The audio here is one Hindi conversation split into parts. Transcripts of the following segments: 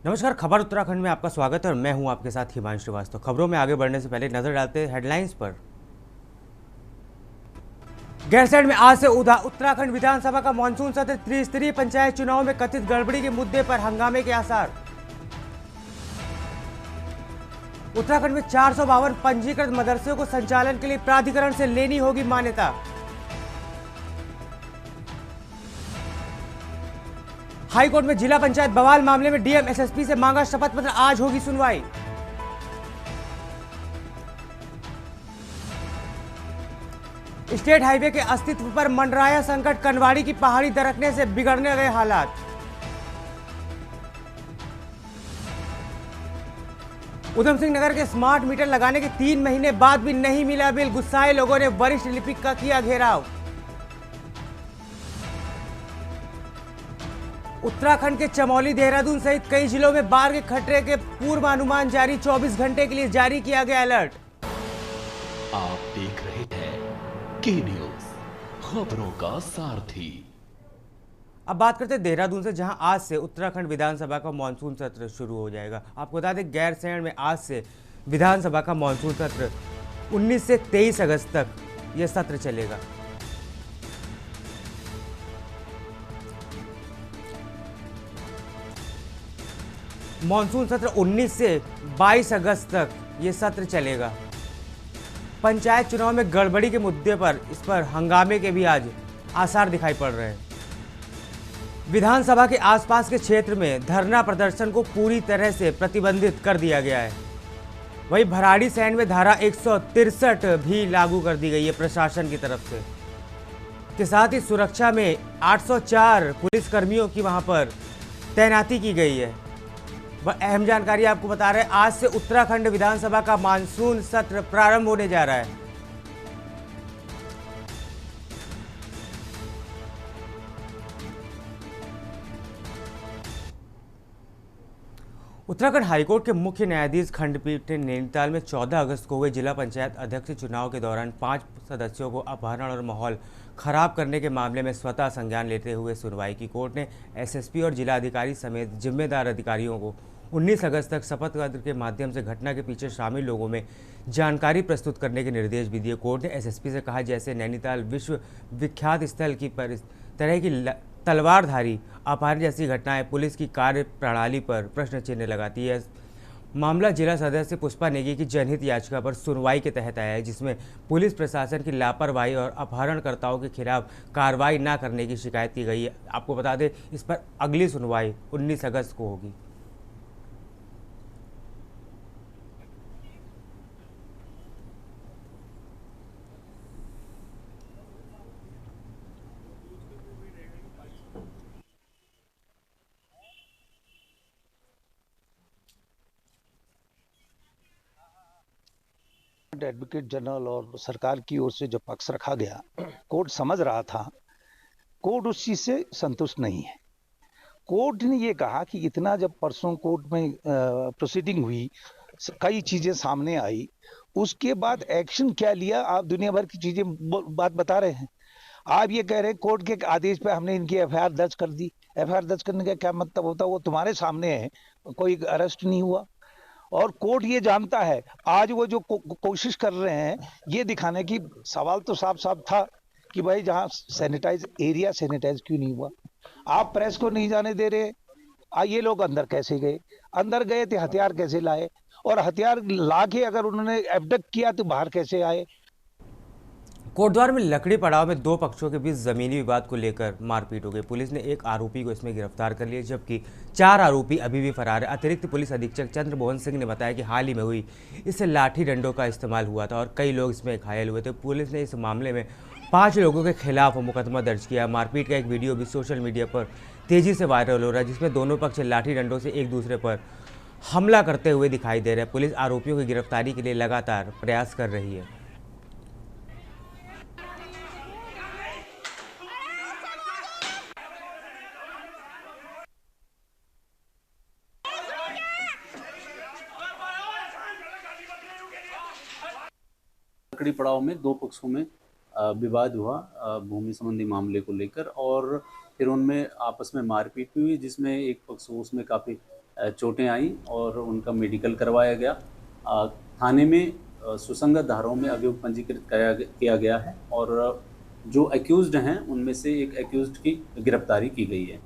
नमस्कार। खबर उत्तराखंड में आपका स्वागत है और मैं हूं आपके साथ हिमांशु श्रीवास्तव। खबरों में आगे बढ़ने से पहले नजर डालते हैं हेडलाइंस पर। गैरसैंण में आज से उत्तराखंड विधानसभा का मानसून सत्र। त्रिस्तरीय पंचायत चुनाव में कथित गड़बड़ी के मुद्दे पर हंगामे के आसार। उत्तराखंड में 452 पंजीकृत मदरसों को संचालन के लिए प्राधिकरण से लेनी होगी मान्यता। हाईकोर्ट में जिला पंचायत बवाल मामले में डीएम एसएसपी से मांगा शपथ पत्र। आज होगी सुनवाई। स्टेट हाईवे के अस्तित्व पर मंडराया संकट। कनवाड़ी की पहाड़ी दरकने से बिगड़ने गए हालात। उधम सिंह नगर के स्मार्ट मीटर लगाने के 3 महीने बाद भी नहीं मिला बिल। गुस्साए लोगों ने वरिष्ठ लिपिक का किया घेराव। उत्तराखंड के चमोली, देहरादून सहित कई जिलों में बाढ़ के खतरे के पूर्वानुमान जारी। 24 घंटे के लिए जारी किया गया अलर्ट। आप देख रहे हैं के न्यूज, खबरों का सारथी। अब बात करते हैं देहरादून से, जहां आज से उत्तराखंड विधानसभा का मानसून सत्र शुरू हो जाएगा। आपको बता दें गैरसैंण में आज से विधानसभा का मानसून सत्र 19 से 23 अगस्त तक यह सत्र चलेगा। मानसून सत्र 19 से 22 अगस्त तक ये सत्र चलेगा। पंचायत चुनाव में गड़बड़ी के मुद्दे पर इस पर हंगामे के भी आज आसार दिखाई पड़ रहे हैं। विधानसभा के आसपास के क्षेत्र में धरना प्रदर्शन को पूरी तरह से प्रतिबंधित कर दिया गया है। वहीं भराड़ीसैंण में धारा 163 भी लागू कर दी गई है प्रशासन की तरफ से। के साथ ही सुरक्षा में 804 पुलिसकर्मियों की वहां पर तैनाती की गई है। अहम जानकारी आपको बता रहे हैं, आज से उत्तराखंड विधानसभा का मानसून सत्र प्रारंभ होने जा रहा है। उत्तराखंड हाईकोर्ट के मुख्य न्यायाधीश खंडपीठ ने नैनीताल में 14 अगस्त को हुए जिला पंचायत अध्यक्ष चुनाव के दौरान 5 सदस्यों को अपहरण और माहौल खराब करने के मामले में स्वतः संज्ञान लेते हुए सुनवाई की। कोर्ट ने एसएसपी और जिलाधिकारी समेत जिम्मेदार अधिकारियों को 19 अगस्त तक शपथ पत्र के माध्यम से घटना के पीछे शामिल लोगों में जानकारी प्रस्तुत करने के निर्देश भी दिए। कोर्ट ने एसएसपी से कहा, जैसे नैनीताल विश्व विख्यात स्थल की तरह की तलवारधारी अपहरण जैसी घटनाएं पुलिस की कार्य प्रणाली पर प्रश्न चिन्ह लगाती है। मामला जिला सदस्य पुष्पा नेगी की जनहित याचिका पर सुनवाई के तहत आया है, जिसमें पुलिस प्रशासन की लापरवाही और अपहरणकर्ताओं के खिलाफ कार्रवाई न करने की शिकायत की गई है। आपको बता दें, इस पर अगली सुनवाई 19 अगस्त को होगी। एडवोकेट जनरल और सरकार की ओर से जो पक्ष रखा गया, कोर्ट समझ रहा था, कोर्ट उस चीज से संतुष्ट नहीं है। कोर्ट ने ये कहा कि इतना जब परसों कोर्ट में प्रोसीडिंग हुई, कई चीजें सामने आई, उसके बाद एक्शन क्या लिया, आप दुनिया भर की चीजें बात बता रहे हैं। आप ये कह रहे हैं कोर्ट के आदेश पे हमने इनकी एफआईआर दर्ज कर दी। एफआईआर दर्ज करने का क्या मतलब होता है? वो तुम्हारे सामने है, कोई अरेस्ट नहीं हुआ। और कोर्ट ये जानता है, आज वो जो कोशिश कर रहे हैं ये दिखाने की, सवाल तो साफ साफ था कि भाई जहां सैनिटाइज एरिया सैनिटाइज क्यों नहीं हुआ? आप प्रेस को नहीं जाने दे रहे। ये लोग अंदर कैसे गए? अंदर गए थे हथियार कैसे लाए? और हथियार लाके अगर उन्होंने एबडक्ट किया तो बाहर कैसे आए? कोटद्वार में लकड़ी पड़ाव में 2 पक्षों के बीच जमीनी विवाद को लेकर मारपीट हो गई। पुलिस ने 1 आरोपी को इसमें गिरफ्तार कर लिया, जबकि 4 आरोपी अभी भी फरार है। अतिरिक्त पुलिस अधीक्षक चंद्रमोहन सिंह ने बताया कि हाल ही में हुई इससे लाठी डंडों का इस्तेमाल हुआ था और कई लोग इसमें घायल हुए थे। पुलिस ने इस मामले में 5 लोगों के खिलाफ मुकदमा दर्ज किया। मारपीट का एक वीडियो भी सोशल मीडिया पर तेजी से वायरल हो रहा है, जिसमें दोनों पक्ष लाठी डंडों से एक दूसरे पर हमला करते हुए दिखाई दे रहे हैं। पुलिस आरोपियों की गिरफ्तारी के लिए लगातार प्रयास कर रही है। लकड़ी पड़ाव में 2 पक्षों में विवाद हुआ भूमि संबंधी मामले को लेकर, और फिर उनमें आपस में मारपीट भी हुई, जिसमें एक पक्ष उसमें काफ़ी चोटें आई और उनका मेडिकल करवाया गया। थाने में सुसंगत धाराओं में अभियोग पंजीकृत किया गया है और जो एक्यूज्ड हैं उनमें से एक एक्यूज्ड की गिरफ्तारी की गई है।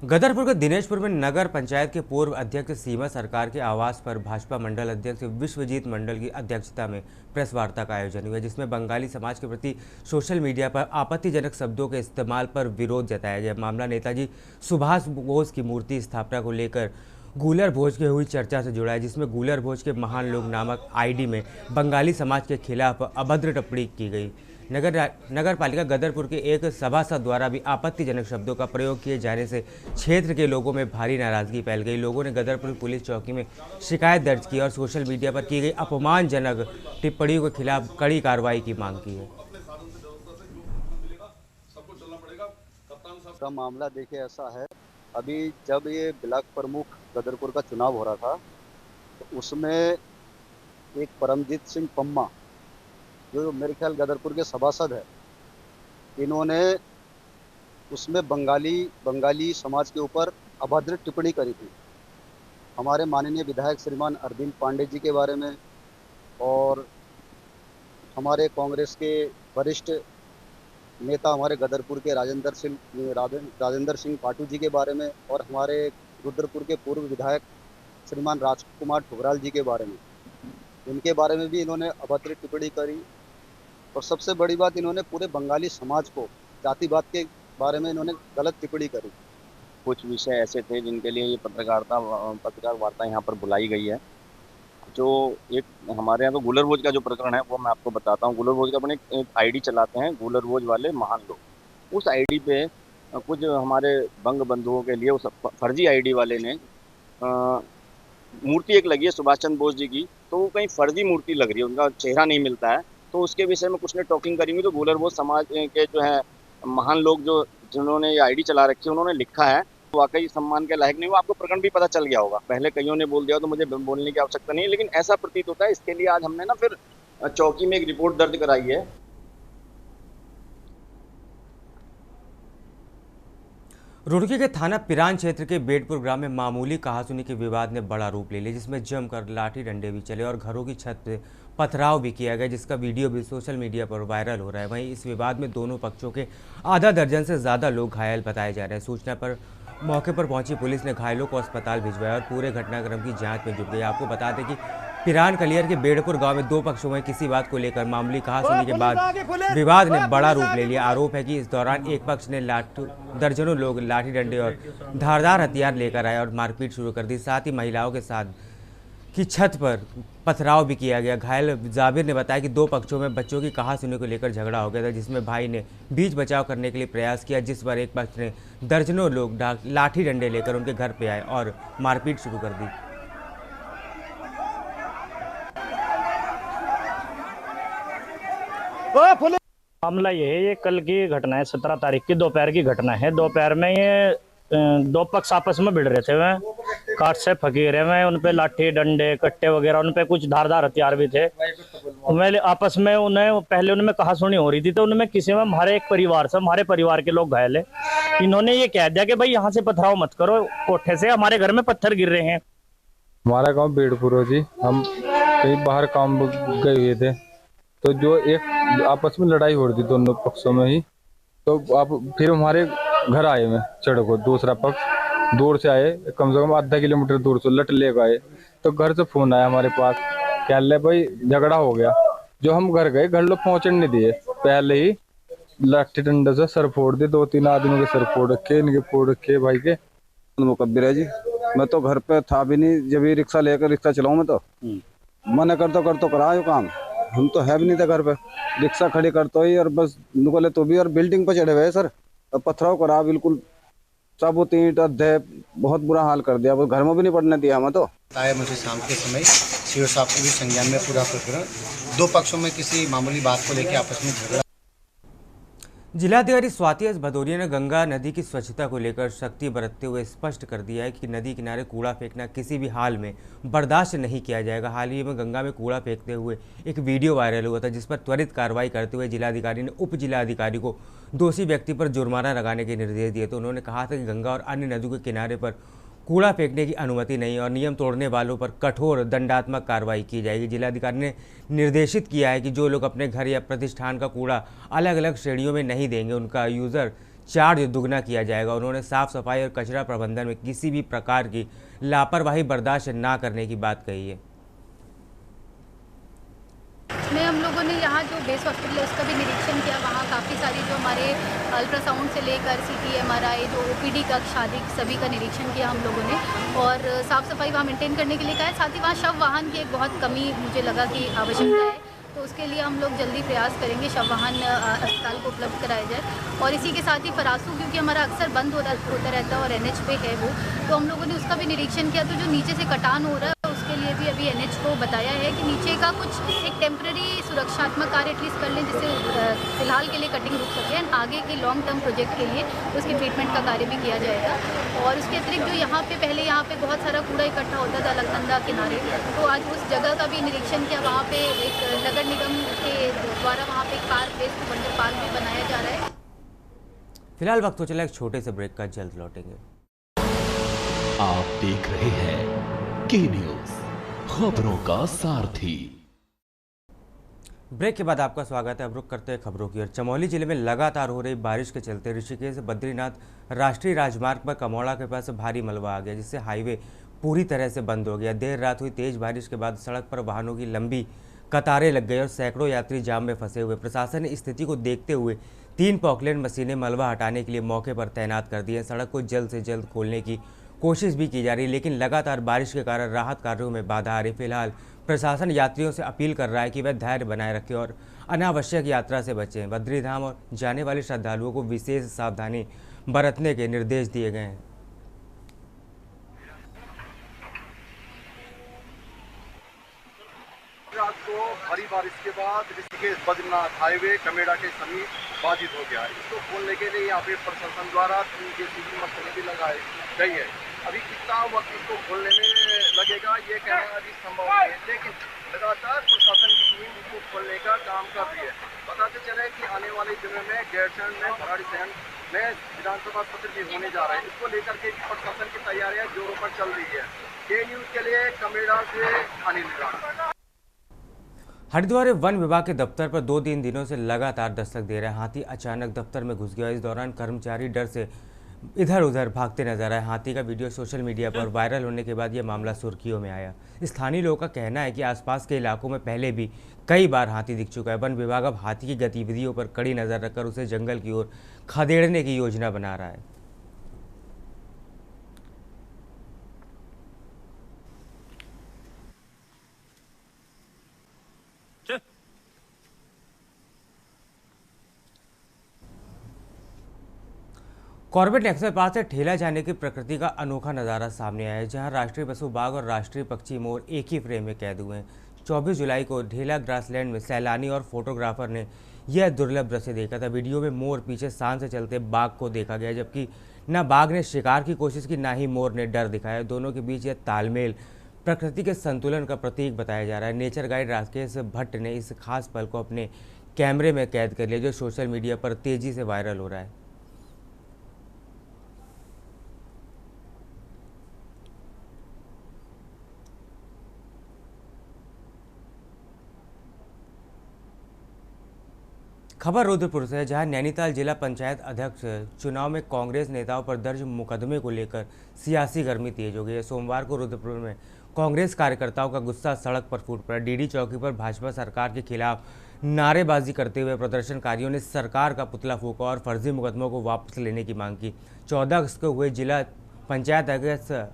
गदरपुर के दिनेशपुर में नगर पंचायत के पूर्व अध्यक्ष सीमा सरकार के आवास पर भाजपा मंडल अध्यक्ष विश्वजीत मंडल की अध्यक्षता में प्रेस वार्ता का आयोजन हुआ, जिसमें बंगाली समाज के प्रति सोशल मीडिया पर आपत्तिजनक शब्दों के इस्तेमाल पर विरोध जताया गया। मामला नेताजी सुभाष बोस की मूर्ति स्थापना को लेकर गूलर भोज की हुई चर्चा से जुड़ा है, जिसमें गूलर भोज के महान लोग नामक आईडी में बंगाली समाज के खिलाफ अभद्र टिप्पणी की गई। नगर पालिका गदरपुर के एक सभासद द्वारा भी आपत्तिजनक शब्दों का प्रयोग किए जाने से क्षेत्र के लोगों में भारी नाराजगी फैल गई। लोगों ने गदरपुर पुलिस चौकी में शिकायत दर्ज की और सोशल मीडिया पर की गई अपमानजनक टिप्पणियों के खिलाफ कड़ी कार्रवाई की मांग की है। का मामला देखिए ऐसा है, अभी जब ये ब्लॉक प्रमुख गदरपुर का चुनाव हो रहा था तो उसमें एक परमजीत सिंह पम्मा जो मेरे ख्याल गदरपुर के सभासद है, इन्होंने उसमें बंगाली समाज के ऊपर अभद्र टिप्पणी करी थी हमारे माननीय विधायक श्रीमान अरविंद पांडे जी के बारे में और हमारे कांग्रेस के वरिष्ठ नेता हमारे गदरपुर के राजेंद्र सिंह पाटू जी के बारे में और हमारे रुद्रपुर के पूर्व विधायक श्रीमान राजकुमार ठुकराल जी के बारे में, इनके बारे में भी इन्होंने अभद्र टिप्पणी करी। और सबसे बड़ी बात, इन्होंने पूरे बंगाली समाज को जातिवाद के बारे में इन्होंने गलत टिप्पणी करी। कुछ विषय ऐसे थे जिनके लिए ये पत्रकार वार्ता यहाँ पर बुलाई गई है। जो एक हमारे यहाँ तो गूलर भोज का जो प्रकरण है वो मैं आपको बताता हूँ। गूलर भोज का अपने एक आईडी चलाते हैं गूलर भोज वाले महान लोग। उस आईडी पे कुछ हमारे बंग बंधुओं के लिए उस फर्जी आईडी वाले ने मूर्ति एक लगी है सुभाष चंद्र बोस जी की, तो वो कहीं फर्जी मूर्ति लग रही है, उनका चेहरा नहीं मिलता है। तो उसके विषय में कुछ ने टॉकिंग करी हुई। तो गूलर भोज समाज के जो है महान लोग जिन्होंने ये आईडी चला रखी है, उन्होंने लिखा है वाकई सम्मान के लायक नहीं। वो आपको प्रकरण भी पता चल गया होगा, पहले कईयों ने बोल दिया तो मुझे बोलने की आवश्यकता नहीं है, लेकिन ऐसा प्रतीत होता है। इसके लिए आज हमने ना फिर चौकी में एक रिपोर्ट दर्ज कराई है। रुड़की के थाना पिरान क्षेत्र के बेटपुर ग्राम में मामूली कहासुनी के विवाद ने बड़ा रूप ले लिया, जिसमें जमकर लाठी डंडे भी चले और घरों की छत से पथराव भी किया गया, जिसका वीडियो भी सोशल मीडिया पर वायरल हो रहा है। वहीं इस विवाद में दोनों पक्षों के आधा दर्जन से ज़्यादा लोग घायल बताए जा रहे हैं। सूचना पर मौके पर पहुंची पुलिस ने घायलों को अस्पताल भिजवाया और पूरे घटनाक्रम की जांच में जुट गई। आपको बता दें कि पिरान कलियर के बेड़पुर गांव में दो पक्षों में किसी बात को लेकर मामूली कहासुनी के बाद विवाद ने बड़ा रूप ले लिया। आरोप है कि इस दौरान एक पक्ष ने दर्जनों लोग लाठी डंडे और धारदार हथियार लेकर आए और मारपीट शुरू कर दी। साथ ही महिलाओं के साथ की छत पर पथराव भी किया गया। घायल जाबिर ने बताया कि दो पक्षों में बच्चों की कहासुनी को लेकर झगड़ा हो गया था, जिसमें भाई ने बीच बचाव करने के लिए प्रयास किया, जिस पर एक पक्ष ने दर्जनों लोग लाठी डंडे लेकर उनके घर पे आए और मारपीट शुरू कर दी। मामला ये है, ये कल की घटना है, 17 तारीख की दोपहर की घटना है। दोपहर में ये दो पक्ष आपस में भिड़ रहे थे, वह काट से फकीर है, वह उन पे लाठी डंडे कट्टे वगैरह, उन पे कुछ धारदार हथियार भी थे। मैं आपस में उन्हें पहले उनमें कहासुनी हो रही थी, तो उनमें किसी में हमारे एक परिवार से हमारे परिवार के लोग घायल है। इन्होंने ये कह दिया कि भाई यहाँ से पथराव मत करो, कोठे से हमारे घर में पत्थर गिर रहे हैं। हमारा गाँव बेड़पुर हो जी, हम कहीं बाहर काम गए हुए थे, तो जो एक आपस में लड़ाई हो रही थी दोनों पक्षों में ही, तो आप फिर हमारे घर आए में चढ़ को, दूसरा पक्ष दूर से आए, कम से कम आधा किलोमीटर दूर से लट लेकर आए। तो घर से फोन आया हमारे पास, कह ले भाई झगड़ा हो गया। जो हम घर गए, घर लोग पहुंचने नहीं दिए, पहले ही लाठी डंडे से सर फोड़ दिए, 2-3 आदमियों के सर फोड़ रखे, इनके फोड़ रखे भाई के। मुकब्बिर है जी, मैं तो घर पे था भी नहीं, जब ये रिक्शा लेकर रिक्शा चलाऊं मैं तो मना कर तो करा यो काम। हम तो है भी नहीं थे घर पे, रिक्शा खड़ी करते ही और बस निकले तो भी, और बिल्डिंग पे चढ़े हुए सर, पथराव करा बिल्कुल, साबुत ईंट अद्धे, बहुत बुरा हाल कर दिया, घर में भी नहीं पड़ने दिया हमें। तो आया मुझे शाम के समय सीओ साहब के भी संज्ञान में पूरा प्रकरण, दो पक्षों में किसी मामूली बात को लेकर आपस में झगड़ा। जिलाधिकारी स्वाति एस भदौरिया ने गंगा नदी की स्वच्छता को लेकर सख्ती बरतते हुए स्पष्ट कर दिया है कि नदी किनारे कूड़ा फेंकना किसी भी हाल में बर्दाश्त नहीं किया जाएगा। हाल ही में गंगा में कूड़ा फेंकते हुए एक वीडियो वायरल हुआ था, जिस पर त्वरित कार्रवाई करते हुए जिलाधिकारी ने उप जिलाधिकारी को दोषी व्यक्ति पर जुर्माना लगाने के निर्देश दिए। तो उन्होंने कहा था कि गंगा और अन्य नदियों के किनारे पर कूड़ा फेंकने की अनुमति नहीं और नियम तोड़ने वालों पर कठोर दंडात्मक कार्रवाई की जाएगी। जिलाधिकारी ने निर्देशित किया है कि जो लोग अपने घर या प्रतिष्ठान का कूड़ा अलग अलग श्रेणियों में नहीं देंगे, उनका यूज़र चार्ज दुगना किया जाएगा। उन्होंने साफ सफाई और कचरा प्रबंधन में किसी भी प्रकार की लापरवाही बर्दाश्त न करने की बात कही है। में हम लोगों ने यहाँ जो बेस हॉस्पिटल है उसका भी निरीक्षण किया। वहाँ काफ़ी सारी जो हमारे अल्ट्रासाउंड से लेकर CT MRI जो OPD कक्ष आदि सभी का निरीक्षण किया हम लोगों ने और साफ़ सफाई वहाँ मेंटेन करने के लिए कहा है। साथ ही वहाँ शव वाहन की एक बहुत कमी मुझे लगा कि आवश्यकता है, तो उसके लिए हम लोग जल्दी प्रयास करेंगे शव वाहन अस्पताल को उपलब्ध कराया जाए। और इसी के साथ ही फरासू, क्योंकि हमारा अक्सर बंद होता रहता है और NH पे है वो, तो हम लोगों ने उसका भी निरीक्षण किया। तो जो नीचे से कटान हो रहा है उसके लिए भी अभी NH को बताया है कि नीचे का कुछ एक टेम्प्रेरी सुरक्षात्मक कार्य एटलीस्ट कर लें, जिससे फिलहाल के लिए कटिंग रुक सके एंड आगे के लॉन्ग टर्म प्रोजेक्ट के लिए उसके ट्रीटमेंट का कार्य भी किया जाएगा। और उसके अतिरिक्त जो यहाँ पे पहले यहाँ पे बहुत सारा कूड़ा इकट्ठा होता था अलकनंदा किनारे, तो आज उस जगह का भी निरीक्षण किया। वहाँ पे एक नगर निगम के द्वारा वहाँ पे पार्क वेस्ट वंडर पार्क भी बनाया जा रहा है। फिलहाल वक्त हो चला एक छोटे से ब्रेक का, जल्द लौटेंगे। आप देख रहे हैं के न्यूज़, खबरों का सारथी। ब्रेक के बाद आपका स्वागत है। अब रुक करते हैं खबरों की ओर। चमोली जिले में लगातार हो रही बारिश के चलते ऋषिकेश बद्रीनाथ राष्ट्रीय राजमार्ग पर कमौड़ा के पास भारी मलबा आ गया, जिससे हाईवे पूरी तरह से बंद हो गया। देर रात हुई तेज बारिश के बाद सड़क पर वाहनों की लंबी कतारें लग गई और सैकड़ों यात्री जाम में फंसे हुए। प्रशासन ने स्थिति को देखते हुए 3 पॉकलैंड मशीनें मलबा हटाने के लिए मौके पर तैनात कर दी है। सड़क को जल्द से जल्द खोलने की कोशिश भी की जा रही है, लेकिन लगातार बारिश के कारण राहत कार्यों में बाधा आ रही। फिलहाल प्रशासन यात्रियों से अपील कर रहा है कि वह धैर्य बनाए रखें और अनावश्यक यात्रा से बचें। बद्रीधाम और जाने वाले श्रद्धालुओं को विशेष सावधानी बरतने के निर्देश दिए गए हैं। रात को भारी बारिश के बाद ऋषिकेश बद्रीनाथ हाईवे कमेड़ा के समीप बाधित हो गया है। इसको खोलने के लिए यहाँ पे प्रशासन द्वारा 3 JCB मशीनें भी लगाई गई है। अभी कितना वक्त इसको खोलने में लगेगा ये कहना अभी संभव नहीं है, लेकिन लगातार प्रशासन की टीम इसको खोलने का काम कर रही है। बताते चले कि आने वाले दिनों में गैरसैंण में भराड़ीसैंण में विधानसभा सत्र भी होने जा रहा है। इसको लेकर के प्रशासन की तैयारियां जोरों पर चल रही है। के न्यूज़ के लिए कमेड़ा से अनिल राणा। हरिद्वार वन विभाग के दफ्तर पर 2-3 दिनों से लगातार दस्तक दे रहा है। हाथी अचानक दफ्तर में घुस गया। इस दौरान कर्मचारी डर से इधर उधर भागते नजर आए। हाथी का वीडियो सोशल मीडिया पर वायरल होने के बाद यह मामला सुर्खियों में आया। स्थानीय लोगों का कहना है कि आसपास के इलाकों में पहले भी कई बार हाथी दिख चुका है। वन विभाग अब हाथी की गतिविधियों पर कड़ी नजर रखकर उसे जंगल की ओर खदेड़ने की योजना बना रहा है। कॉर्बेट नेशनल पार्क से ठेला जाने की प्रकृति का अनोखा नज़ारा सामने आया है, जहां राष्ट्रीय पशु बाघ और राष्ट्रीय पक्षी मोर एक ही फ्रेम में कैद हुए हैं। 24 जुलाई को ढेला ग्रासलैंड में सैलानी और फोटोग्राफर ने यह दुर्लभ दृश्य देखा था। वीडियो में मोर पीछे शान से चलते बाघ को देखा गया, जबकि न बाघ ने शिकार की कोशिश की, ना ही मोर ने डर दिखाया। दोनों के बीच यह तालमेल प्रकृति के संतुलन का प्रतीक बताया जा रहा है। नेचर गाइड राकेश भट्ट ने इस खास पल को अपने कैमरे में कैद कर लिया, जो सोशल मीडिया पर तेजी से वायरल हो रहा है। खबर रुद्रपुर से है, जहां नैनीताल जिला पंचायत अध्यक्ष चुनाव में कांग्रेस नेताओं पर दर्ज मुकदमे को लेकर सियासी गर्मी तेज हो गई है। सोमवार को रुद्रपुर में कांग्रेस कार्यकर्ताओं का गुस्सा सड़क पर फूट पड़ा। डीडी चौकी पर भाजपा सरकार के खिलाफ नारेबाजी करते हुए प्रदर्शनकारियों ने सरकार का पुतला फूंका और फर्जी मुकदमों को वापस लेने की मांग की। 14 अगस्त को हुए जिला पंचायत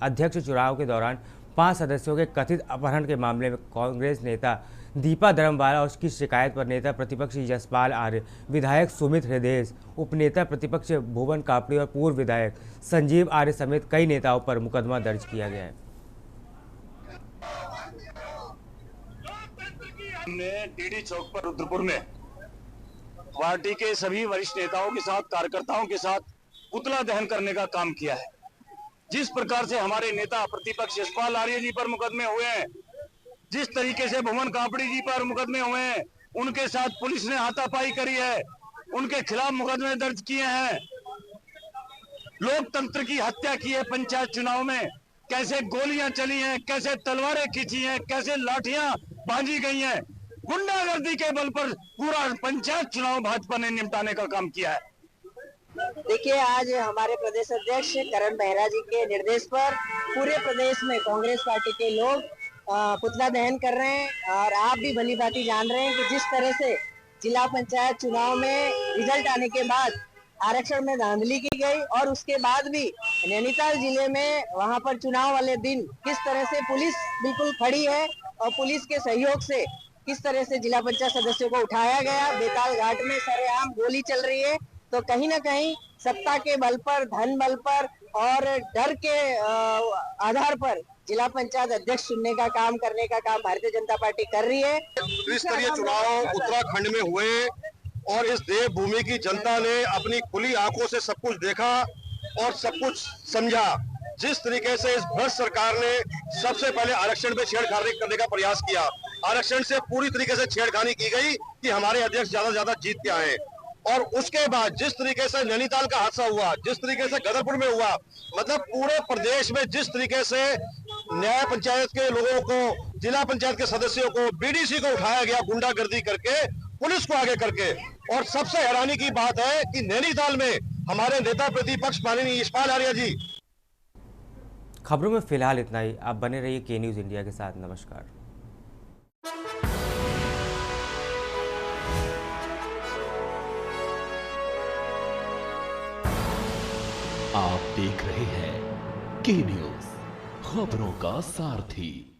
अध्यक्ष चुनाव के दौरान 5 सदस्यों के कथित अपहरण के मामले में कांग्रेस नेता दीपा धर्मवाला और उसकी शिकायत पर नेता प्रतिपक्ष यशपाल आर्य, विधायक सुमित हृदय, उपनेता प्रतिपक्ष भुवन कापड़ी और पूर्व विधायक संजीव आर्य समेत कई नेताओं पर मुकदमा दर्ज किया गया है। हमने डीडी चौक पर रुद्रपुर में पार्टी के सभी वरिष्ठ नेताओं के साथ, कार्यकर्ताओं के साथ पुतला दहन करने का काम किया है। जिस प्रकार से हमारे नेता प्रतिपक्ष यशपाल आर्य जी पर मुकदमे हुए हैं, जिस तरीके से भुवन कापड़ी जी पर मुकदमे हुए हैं, उनके साथ पुलिस ने हाथापाई करी है, उनके खिलाफ मुकदमे दर्ज किए हैं, लोकतंत्र की हत्या की है। पंचायत चुनाव में कैसे गोलियां चली हैं, कैसे तलवारें खींची हैं, कैसे लाठियां बांधी गई हैं, गुंडागर्दी के बल पर पूरा पंचायत चुनाव भाजपा ने निपटाने का काम किया है। देखिए, आज हमारे प्रदेश अध्यक्ष करण बेहरा जी के निर्देश पर पूरे प्रदेश में कांग्रेस पार्टी के लोग पुतला दहन कर रहे हैं। और आप भी भली भांति जान रहे हैं कि जिस तरह से जिला पंचायत चुनाव में रिजल्ट आने के बाद आरक्षण में धांधली की गई और उसके बाद भी नैनीताल जिले में वहां पर चुनाव वाले दिन किस तरह से पुलिस बिल्कुल खड़ी है और पुलिस के सहयोग से किस तरह से जिला पंचायत सदस्यों को उठाया गया, बेताल घाट में सरेआम गोली चल रही है। तो कहीं ना कहीं सत्ता के बल पर, धन बल पर और डर के आधार पर जिला पंचायत अध्यक्ष चुनने का काम, करने का काम भारतीय जनता पार्टी कर रही है। त्रिस्तरीय चुनाव उत्तराखंड में हुए और इस देवभूमि की जनता ने अपनी खुली आंखों से सब कुछ देखा और सब कुछ समझा। जिस तरीके से इस भ्रष्ट सरकार ने सबसे पहले आरक्षण पे छेड़खानी करने का प्रयास किया, आरक्षण से पूरी तरीके से छेड़खानी की गई कि हमारे अध्यक्ष ज्यादा से ज्यादा जीत के आए। और उसके बाद जिस तरीके से नैनीताल का हादसा हुआ, जिस तरीके से गदरपुर में हुआ, मतलब पूरे प्रदेश में जिस तरीके से न्याय पंचायत के लोगों को, जिला पंचायत के सदस्यों को, बीडीसी को उठाया गया गुंडागर्दी करके, पुलिस को आगे करके। और सबसे हैरानी की बात है कि नैनीताल में हमारे नेता प्रतिपक्ष माननीय यशपाल आर्य जी। खबरों में फिलहाल इतना ही। आप बने रहिए के न्यूज़ इंडिया के साथ। नमस्कार। आप देख रहे हैं के न्यूज़, खबरों का सारथी।